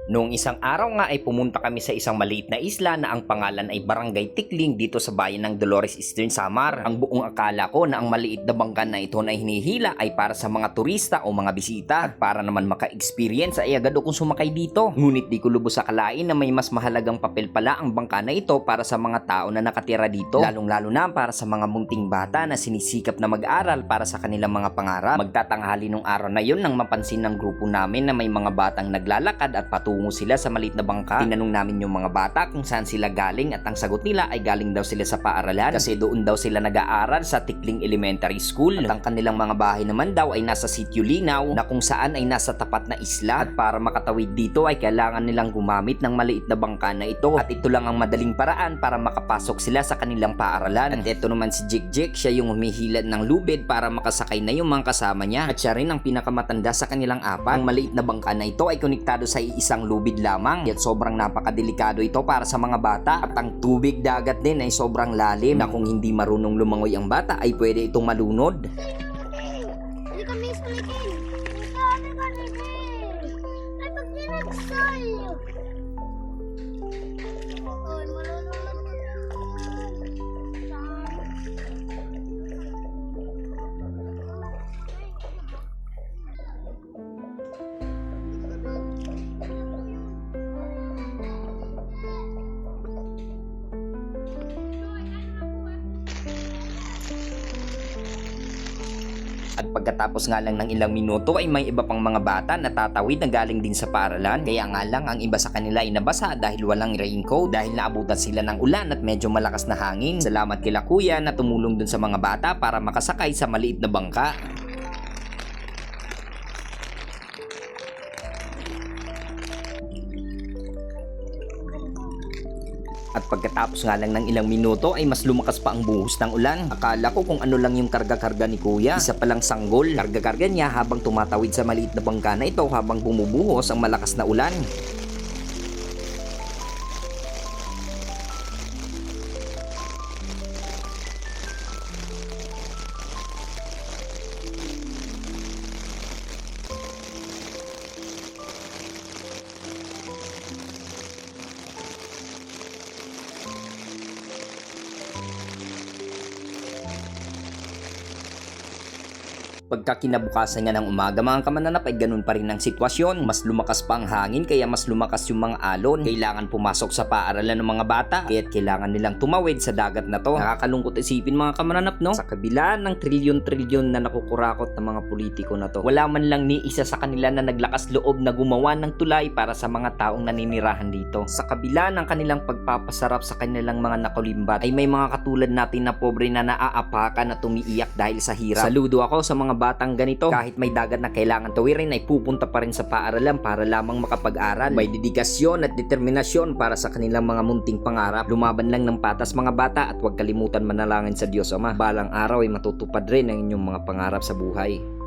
Noong isang araw nga ay pumunta kami sa isang maliit na isla na ang pangalan ay Barangay Tikling dito sa bayan ng Dolores Eastern Samar. Ang buong akala ko na ang maliit na bangka na ito na hinihila ay para sa mga turista o mga bisita at para naman maka-experience ay agad akong sumakay dito. Ngunit di ko lubos akalain na may mas mahalagang papel pala ang bangka na ito para sa mga tao na nakatira dito, lalong-lalo na para sa mga munting bata na sinisikap na mag-aral para sa kanilang mga pangarap. Magtatanghali nung araw na yun nang mapansin ng grupo namin na may mga batang naglalakad at patungo sila sa maliit na bangka. Tinanong namin yung mga bata kung saan sila galing at ang sagot nila ay galing daw sila sa paaralan kasi doon daw sila nag-aaral sa Tikling Elementary School at ang kanilang mga bahay naman daw ay nasa Sitio Linaw na kung saan ay nasa tapat na isla at para makatawid dito ay kailangan nilang gumamit ng maliit na bangka na ito at ito lang ang madaling paraan para makapasok sila sa kanilang paaralan. At ito naman si Jik, siya yung humihilad ng lubid para makasakay na yung mga kasama niya at siya rin ang pinakamatanda sa kanilang apat. Ang maliit na bangka na ito ay konektado sa isang lubid lamang at sobrang napakadelikado ito para sa mga bata at ang tubig dagat din ay sobrang lalim na kung hindi marunong lumangoy ang bata ay pwede itong malunod. Hindi kami sulikin. Hindi kami ay pag pinagsay. Oy, marunong At pagkatapos nga lang ng ilang minuto ay may iba pang mga bata na tatawid na galing din sa paaralan. Kaya nga lang ang iba sa kanila ay nabasa dahil walang raincoat dahil naabutan sila ng ulan at medyo malakas na hangin. Salamat kila kuya na tumulong dun sa mga bata para makasakay sa maliit na bangka. At pagkatapos nga lang ng ilang minuto ay mas lumakas pa ang buhos ng ulan. Akala ko kung ano lang yung karga-karga ni kuya. Isa palang sanggol. Karga-karga niya habang tumatawid sa maliit na bangka na ito habang bumubuhos ang malakas na ulan. Pagka kinabukasan nga ng umaga mga kamananap ay ganun pa rin ang sitwasyon. Mas lumakas pa ang hangin kaya mas lumakas yung mga alon. Kailangan pumasok sa paaralan ng mga bata kaya't kailangan nilang tumawid sa dagat na to. Nakakalungkot isipin mga kamananap, no? Sa kabila ng trilyon-trilyon na nakukurakot ng mga politiko na to, wala man lang ni isa sa kanila na naglakas loob na gumawa ng tulay para sa mga taong naninirahan dito. Sa kabila ng kanilang pagpapasarap sa kanilang mga nakulimbat ay may mga katulad natin na pobre na naaapakan at tumiiyak dahil sa hirap. Saludo ako sa mga batang ganito. Kahit may dagat na kailangan tawirin ay pupunta pa rin sa paaralan para lamang makapag-aral. May dedikasyon at determinasyon para sa kanilang mga munting pangarap. Lumaban lang ng patas mga bata at huwag kalimutan manalangin sa Diyos Ama. Balang araw ay matutupad rin ang inyong mga pangarap sa buhay.